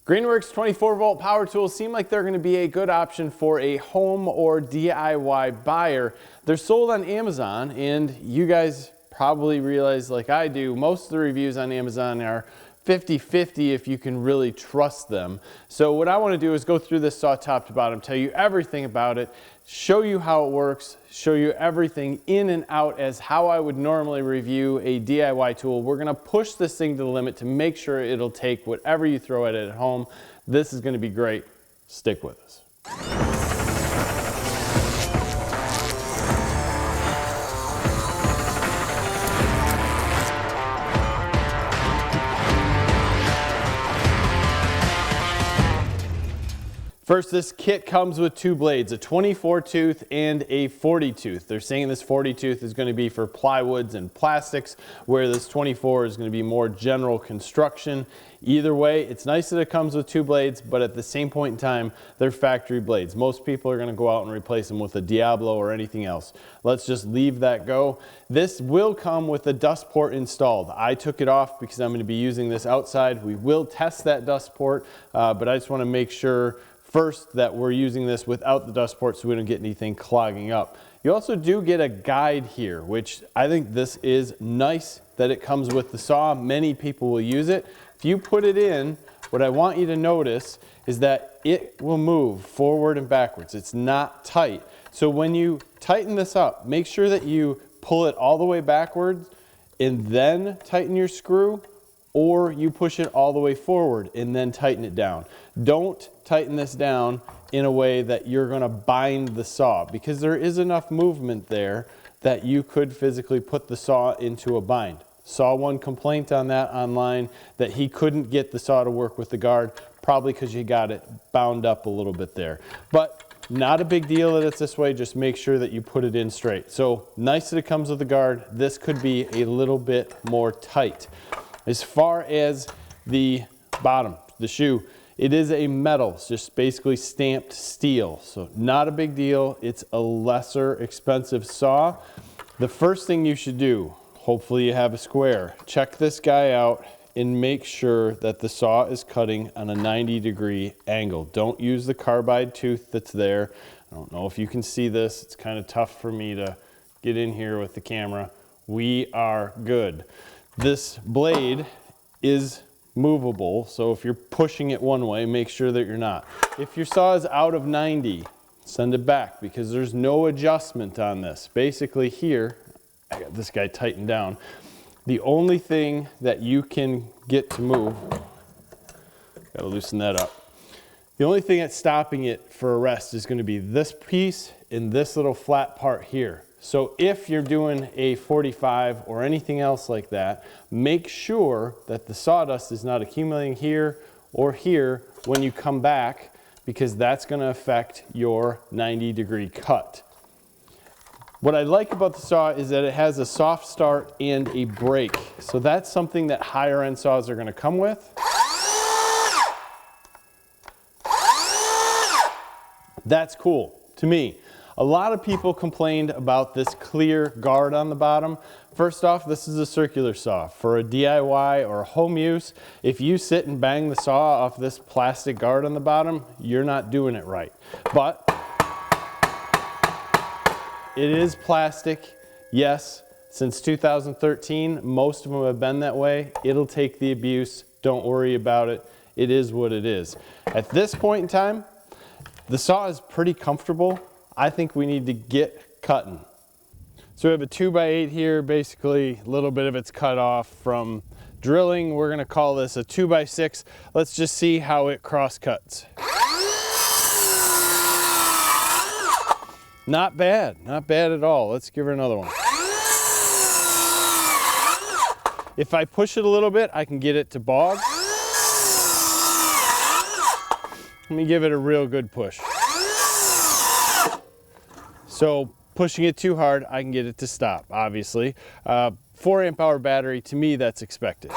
Greenworks 24-volt power tools seem like they're going to be a good option for a home or DIY buyer. They're sold on Amazon, and you guys probably realize, like I do, most of the reviews on Amazon are 50-50 if you can really trust them. So what I want to do is go through this saw top to bottom, tell you everything about it, show you how it works, show you everything in and out as how I would normally review a DIY tool. We're going to push this thing to the limit to make sure it'll take whatever you throw at it at home. This is going to be great. Stick with us. First, this kit comes with two blades, a 24 tooth and a 40 tooth. They're saying this 40 tooth is going to be for plywoods and plastics, where this 24 is going to be more general construction. Either way, it's nice that it comes with two blades, but at the same point in time, they're factory blades. Most people are going to go out and replace them with a Diablo or anything else. Let's just leave that go. This will come with a dust port installed. I took it off because I'm going to be using this outside. We will test that dust port, but I just want to make sure first that we're using this without the dust port so we don't get anything clogging up. You also do get a guide here, which I think this is nice that it comes with the saw. Many people will use it. If you put it in, what I want you to notice is that it will move forward and backwards. It's not tight. So when you tighten this up, make sure that you pull it all the way backwards and then tighten your screw, or you push it all the way forward and then tighten it down. Don't tighten this down in a way that you're going to bind the saw, because there is enough movement there that you could physically put the saw into a bind. Saw one complaint on that online, that he couldn't get the saw to work with the guard, probably because you got it bound up a little bit there. But not a big deal that it's this way, just make sure that you put it in straight. So nice that it comes with the guard. This could be a little bit more tight. As far as the bottom, the shoe, it is a metal, it's just basically stamped steel. So not a big deal. It's a lesser expensive saw. The first thing you should do, hopefully you have a square, check this guy out and make sure that the saw is cutting on a 90-degree angle. Don't use the carbide tooth that's there. I don't know if you can see this. It's kind of tough for me to get in here with the camera. We are good. This blade is movable, so if you're pushing it one way, make sure that you're not. If your saw is out of 90, send it back, because there's no adjustment on this. Basically here, I got this guy tightened down. The only thing that you can get to move, gotta loosen that up. The only thing that's stopping it for a rest is going to be this piece and this little flat part here. So if you're doing a 45 or anything else like that, make sure that the sawdust is not accumulating here or here when you come back, because that's going to affect your 90-degree cut. What I like about the saw is that it has a soft start and a brake. So that's something that higher end saws are going to come with. That's cool to me. A lot of people complained about this clear guard on the bottom. First off, this is a circular saw. For a DIY or home use, if you sit and bang the saw off this plastic guard on the bottom, you're not doing it right. But it is plastic. Yes, since 2013, most of them have been that way. It'll take the abuse. Don't worry about it. It is what it is. At this point in time, the saw is pretty comfortable. I think we need to get cutting. So we have a 2x8 here, basically a little bit of it's cut off from drilling. We're gonna call this a 2x6. Let's just see how it cross cuts. Not bad at all. Let's give her another one. If I push it a little bit, I can get it to bog. Let me give it a real good push. So pushing it too hard, I can get it to stop, obviously. 4 amp hour battery, to me, that's expected.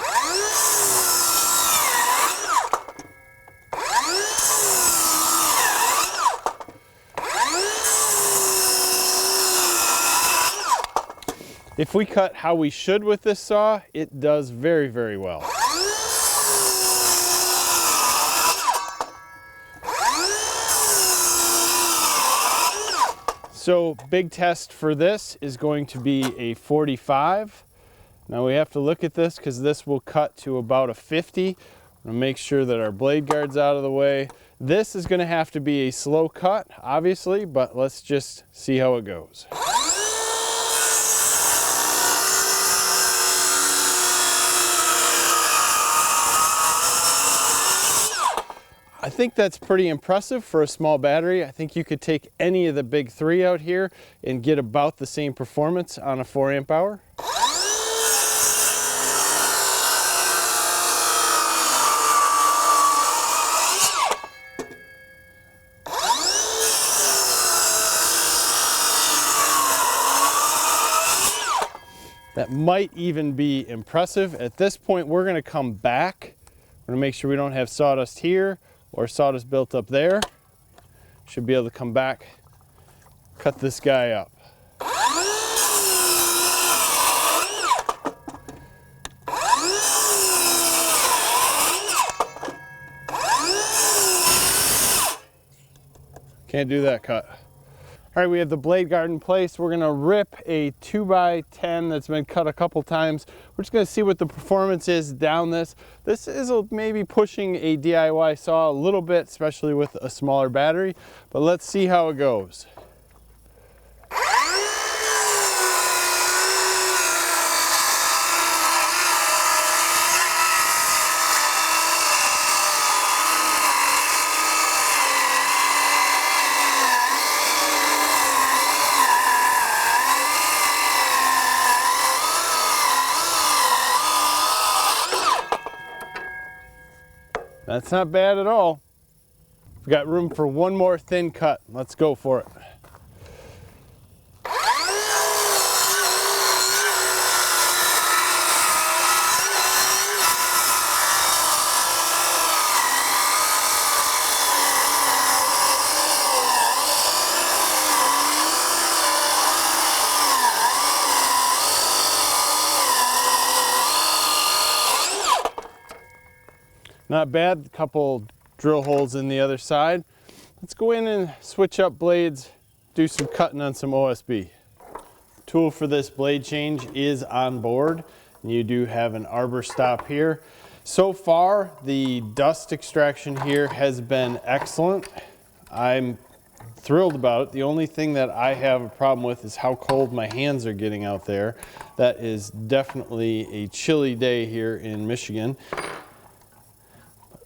If we cut how we should with this saw, it does very, very well. So big test for this is going to be a 45. Now we have to look at this because this will cut to about a 50. We'll make sure that our blade guard's out of the way. This is going to have to be a slow cut, obviously, but let's just see how it goes. I think that's pretty impressive for a small battery. I think you could take any of the big 3 out here and get about the same performance on a 4 amp hour. That might even be impressive. At this point, we're gonna come back. We're gonna make sure we don't have sawdust here or sawdust built up there. Should be able to come back, cut this guy up. Can't do that cut. All right, we have the blade guard in place. We're gonna rip a 2x10 that's been cut a couple times. We're just gonna see what the performance is down this. This is maybe pushing a DIY saw a little bit, especially with a smaller battery, but let's see how it goes. That's not bad at all. We've got room for one more thin cut. Let's go for it. Not bad, a couple drill holes in the other side. Let's go in and switch up blades, do some cutting on some OSB. Tool for this blade change is on board, and you do have an arbor stop here. So far, the dust extraction here has been excellent. I'm thrilled about it. The only thing that I have a problem with is how cold my hands are getting out there. That is definitely a chilly day here in Michigan.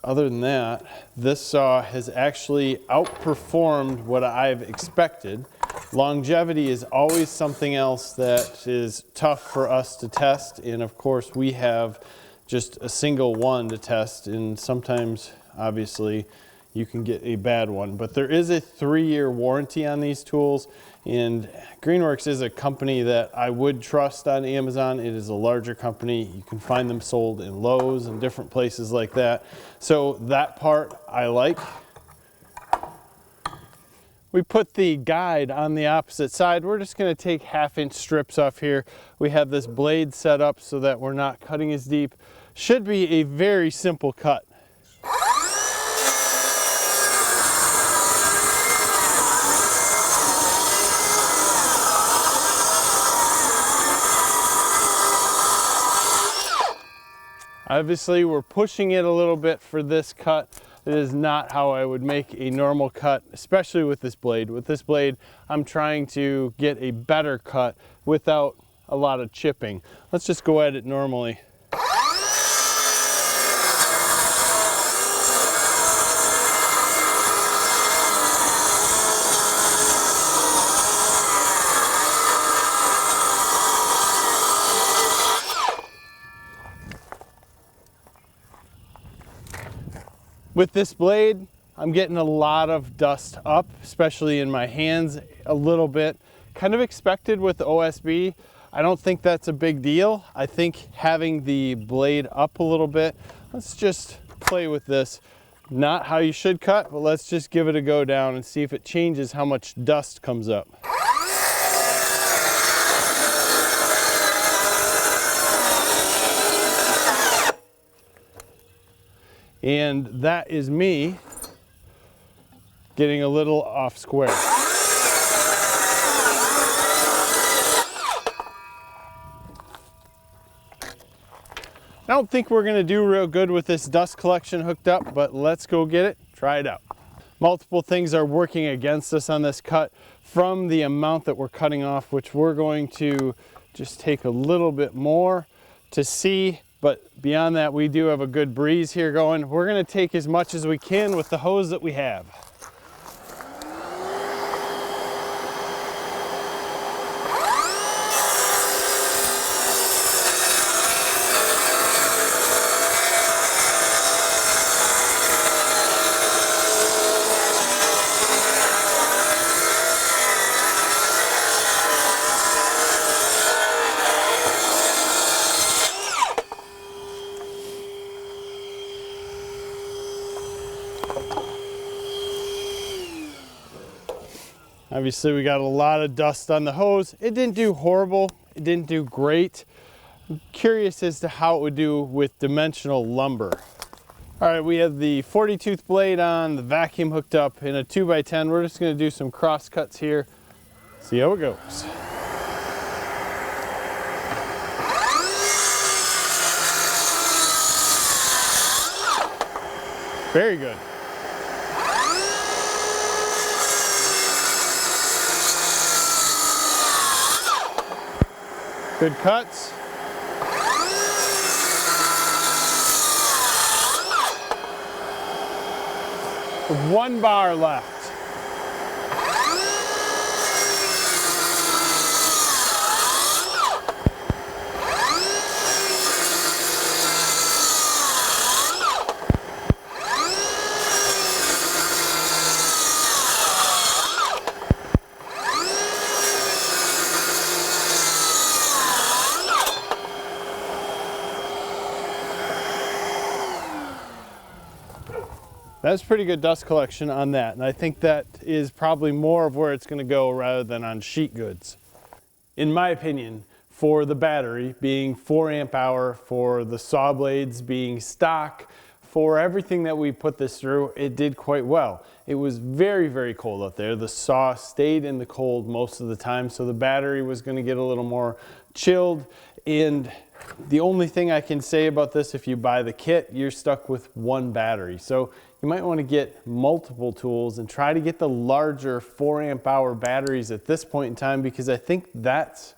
Other than that, this saw has actually outperformed what I've expected. Longevity is always something else that is tough for us to test, and of course we have just a single one to test, and sometimes obviously you can get a bad one, but there is a 3-year warranty on these tools, and Greenworks is a company that I would trust on Amazon. It is a larger company. You can find them sold in Lowe's and different places like that. So that part I like. We put the guide on the opposite side. We're just gonna take 1/2-inch strips off here. We have this blade set up so that we're not cutting as deep. Should be a very simple cut. Obviously, we're pushing it a little bit for this cut. It is not how I would make a normal cut, especially with this blade. With this blade, I'm trying to get a better cut without a lot of chipping. Let's just go at it normally. With this blade, I'm getting a lot of dust up, especially in my hands a little bit. Kind of expected with the OSB. I don't think that's a big deal. I think having the blade up a little bit, let's just play with this. Not how you should cut, but let's just give it a go down and see if it changes how much dust comes up. And that is me getting a little off square. I don't think we're gonna do real good with this dust collection hooked up, but let's go get it, try it out. Multiple things are working against us on this cut from the amount that we're cutting off, which we're going to just take a little bit more to see, but beyond that, we do have a good breeze here going. We're gonna take as much as we can with the hose that we have. Obviously we got a lot of dust on the hose. It didn't do horrible, it didn't do great. I'm curious as to how it would do with dimensional lumber. All right, we have the 40 tooth blade on, the vacuum hooked up in a 2x10. We're just gonna do some cross cuts here, see how it goes. Very good. Good cuts. One bar left. That's pretty good dust collection on that, and I think that is probably more of where it's going to go rather than on sheet goods. In my opinion, for the battery being 4 amp hour, for the saw blades being stock, for everything that we put this through, it did quite well. It was very, very cold out there. The saw stayed in the cold most of the time, so the battery was going to get a little more chilled. And the only thing I can say about this, if you buy the kit, you're stuck with one battery. So you might want to get multiple tools and try to get the larger 4 amp hour batteries at this point in time, because I think that's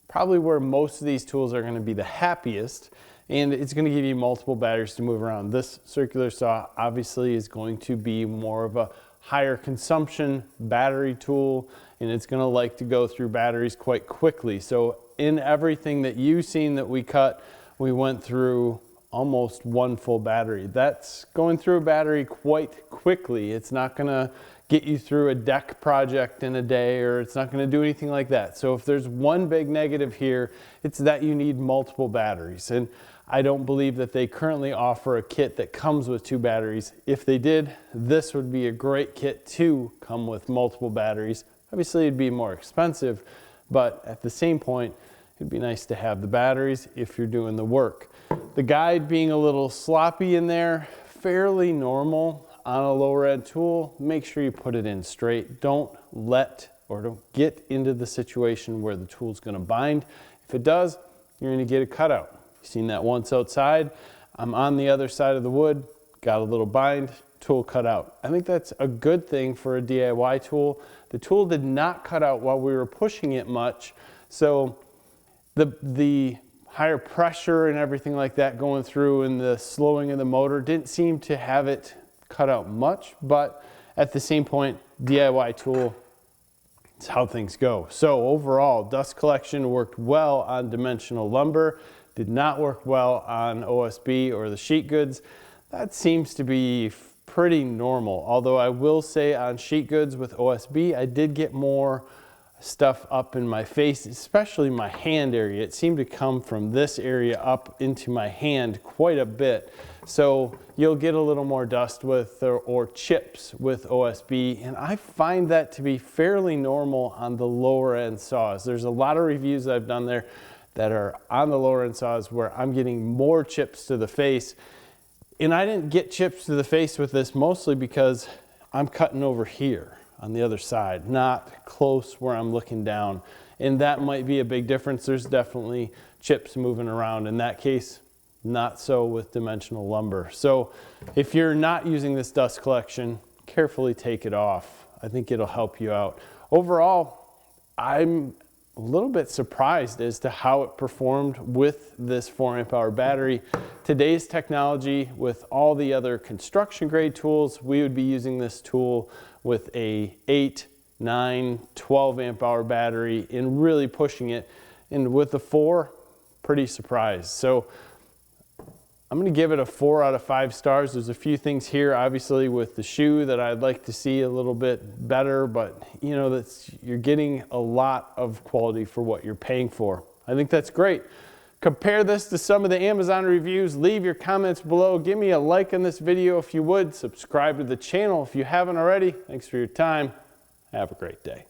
probably where most of these tools are going to be the happiest, and it's going to give you multiple batteries to move around. This circular saw obviously is going to be more of a higher consumption battery tool, and it's going to like to go through batteries quite quickly. So in everything that you've seen that we cut, we went through almost one full battery. That's going through a battery quite quickly. It's not going to get you through a deck project in a day, or it's not going to do anything like that. So if there's one big negative here, it's that you need multiple batteries. And I don't believe that they currently offer a kit that comes with 2 batteries. If they did, this would be a great kit to come with multiple batteries. Obviously it'd be more expensive, but at the same point, it'd be nice to have the batteries if you're doing the work. The guide being a little sloppy in there, fairly normal on a lower end tool. Make sure you put it in straight. Don't get into the situation where the tool's gonna bind. If it does, you're gonna get a cutout. You've seen that once outside. I'm on the other side of the wood, got a little bind, tool cut out. I think that's a good thing for a DIY tool. The tool did not cut out while we were pushing it much, so the higher pressure and everything like that going through and the slowing of the motor didn't seem to have it cut out much, but at the same point, DIY tool, it's how things go. So overall, dust collection worked well on dimensional lumber, did not work well on OSB or the sheet goods. That seems to be pretty normal, although I will say on sheet goods with OSB, I did get more stuff up in my face, especially my hand area. It seemed to come from this area up into my hand quite a bit. So you'll get a little more dust with or chips with OSB, and I find that to be fairly normal on the lower end saws. There's a lot of reviews that I've done there that are on the lower end saws where I'm getting more chips to the face. And I didn't get chips to the face with this mostly because I'm cutting over here on the other side, not close where I'm looking down. And that might be a big difference. There's definitely chips moving around. In that case, Not so with dimensional lumber. So if you're not using this dust collection, carefully take it off. I think it'll help you out. Overall, I'm a little bit surprised as to how it performed with this 4 amp hour battery. Today's technology, with all the other construction grade tools, we would be using this tool with a 8, 9, 12 amp hour battery and really pushing it. And with the 4, pretty surprised. So I'm going to give it a 4 out of 5 stars. There's a few things here, obviously, with the shoe that I'd like to see a little bit better, but you know, you're getting a lot of quality for what you're paying for. I think that's great. Compare this to some of the Amazon reviews. Leave your comments below. Give me a like on this video if you would. Subscribe to the channel if you haven't already. Thanks for your time. Have a great day.